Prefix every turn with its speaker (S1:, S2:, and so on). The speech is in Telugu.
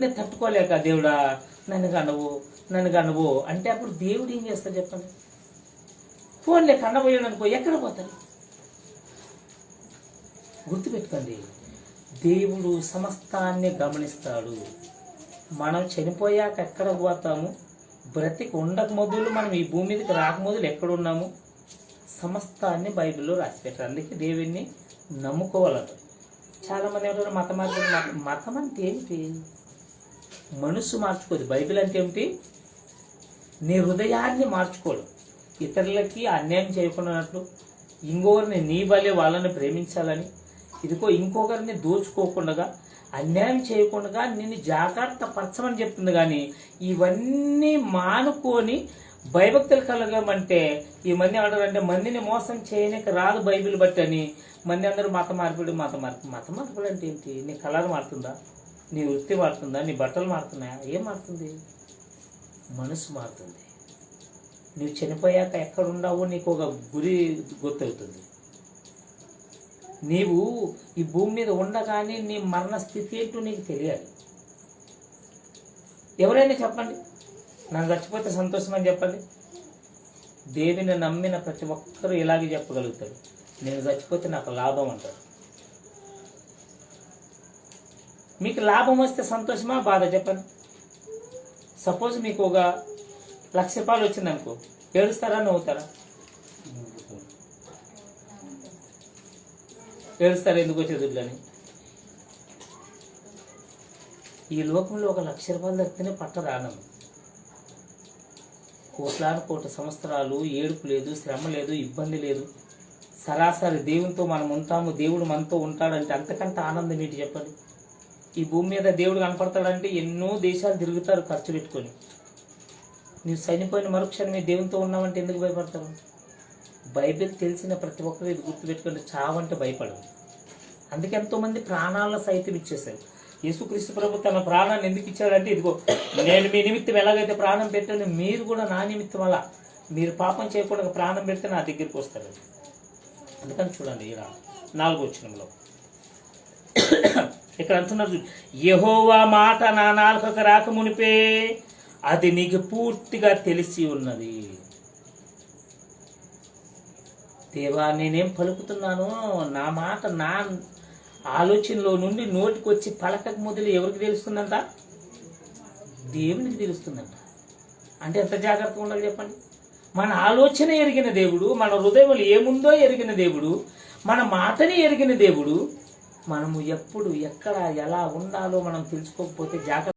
S1: తట్టుకోలేక దేవుడా నన్ను కనవు అంటే అప్పుడు దేవుడు ఏం చేస్తాడు చెప్పండి? ఫోన్లే కన్నబోయాడు అనుకో, ఎక్కడ పోతాడు? గుర్తుపెట్టుకోండి, దేవుడు సమస్తాన్ని గమనిస్తాడు. మనం చనిపోయాక ఎక్కడ పోతాము, బ్రతికి ఉండక మొదలు మనం ఈ భూమి మీదకి రాకమొదలు ఎక్కడున్నాము, సమస్తాన్ని బైబిల్లో రాసిపెట్టారు. అందుకే దేవుడిని నమ్ముకోవాలంట. చాలామంది ఏమంటారు మతం అంటే ఏమిటి? మనసు మార్చుకోదు. బైబిల్ అంటే ఏమిటి? నీ హృదయాన్ని మార్చుకోడు. ఇతరులకి అన్యాయం చేయకుండానట్లు, ఇంకొకరిని నీ వల్లే వాళ్ళని ప్రేమించాలని, ఇదిగో ఇంకొకరిని దోచుకోకుండా, అన్యాయం చేయకుండా నిన్ను జాగ్రత్త పరచమని చెప్తుంది. కానీ ఇవన్నీ మానుకొని భయభక్తులు కలగమంటే ఈ మంది ఏమంటారంటే మందిని మోసం చేయడానికి రాదు బైబిల్ బట్టి అని మంది అందరూ మత మార్పిడి అంటే ఏంటి? నీ కలర్ మారుతుందా? నీ వృత్తి మారుతుందా? నీ బట్టలు మారుతున్నాయా? ఏం మారుతుంది? మనసు మారుతుంది. నువ్వు చనిపోయాక ఎక్కడున్నావో నీకు ఒక గురి గుర్తవుతుంది. నీవు ఈ భూమి మీద ఉండగానే నీ మరణ స్థితి ఏంటో నీకు తెలియాలి. ఎవరైనా చెప్పండి, నన్ను చచ్చిపోతే సంతోషం అని చెప్పండి. దేవుని నమ్మిన ప్రతి ఒక్కరూ ఇలాగే చెప్పగలుగుతారు, నేను చచ్చిపోతే నాకు లాభం అంటారు. మీకు లాభం వస్తే సంతోషమా బాధ చెప్పండి? సపోజ్ మీకు ఒక 1,00,000 రూపాయలు వచ్చిందనుకో, ఏడుస్తారా నవ్వుతారా? ఏడుస్తారా ఎందుకు వచ్చే దుడ్లని? ఈ లోకంలో ఒక 1,00,000 రూపాయలు దక్కితేనే పట్టదు ఆనందం. కోటి సంవత్సరాలు ఏడుపు లేదు, శ్రమ లేదు, ఇబ్బంది లేదు, సరాసరి దేవునితో మనం ఉంటాము, దేవుడు మనతో ఉంటాడంటే అంతకంటే ఆనందం ఏంటి చెప్పండి? ఈ భూమి మీద దేవుడు కనపడతాడంటే ఎన్నో దేశాలు తిరుగుతారు ఖర్చు పెట్టుకొని. నువ్వు చనిపోయిన మరుక్షణం మీ దేవునితో ఉన్నావంటే ఎందుకు భయపడతావు? బైబిల్ తెలిసిన ప్రతి ఒక్కరు ఇది గుర్తుపెట్టుకుంటే చావంటే భయపడదు. అందుకే ఎంతోమంది ప్రాణాలను సైతం ఇచ్చేశారు. యేసుక్రీస్తు ప్రభు తన ప్రాణాన్ని ఎందుకు ఇచ్చాడంటే, ఇదిగో నేను మీ నిమిత్తం ఎలాగైతే ప్రాణం పెట్టాను, మీరు కూడా నా నిమిత్తం అలా మీరు పాపం చేయకుండా ప్రాణం పెడితే నా దగ్గరికి వస్తారు. అందుకని చూడండి, ఇలా 4వ వచనంలో ఇక్కడ అంటున్నారు, యెహోవా మాట నా నాలుకకు రాక మునిపే అది నీకు పూర్తిగా తెలిసి ఉన్నది. దేవా, నేనేం పలుకుతున్నానో నా మాట నా ఆలోచనలో నుండి నోటికి వచ్చి పలకక మొదలు ఎవరికి తెలుస్తుందంట? దేవునికి తెలుస్తుందంట. అంటే ఎంత జాగ్రత్తగా ఉండాలి చెప్పండి? మన ఆలోచన ఎరిగిన దేవుడు, మన హృదయంలో ఏముందో ఎరిగిన దేవుడు, మన మాటని ఎరిగిన దేవుడు. మనము ఎప్పుడు ఎక్కడ ఎలా ఉండాలో మనం తెలుసుకోకపోతే జాగ్రత్త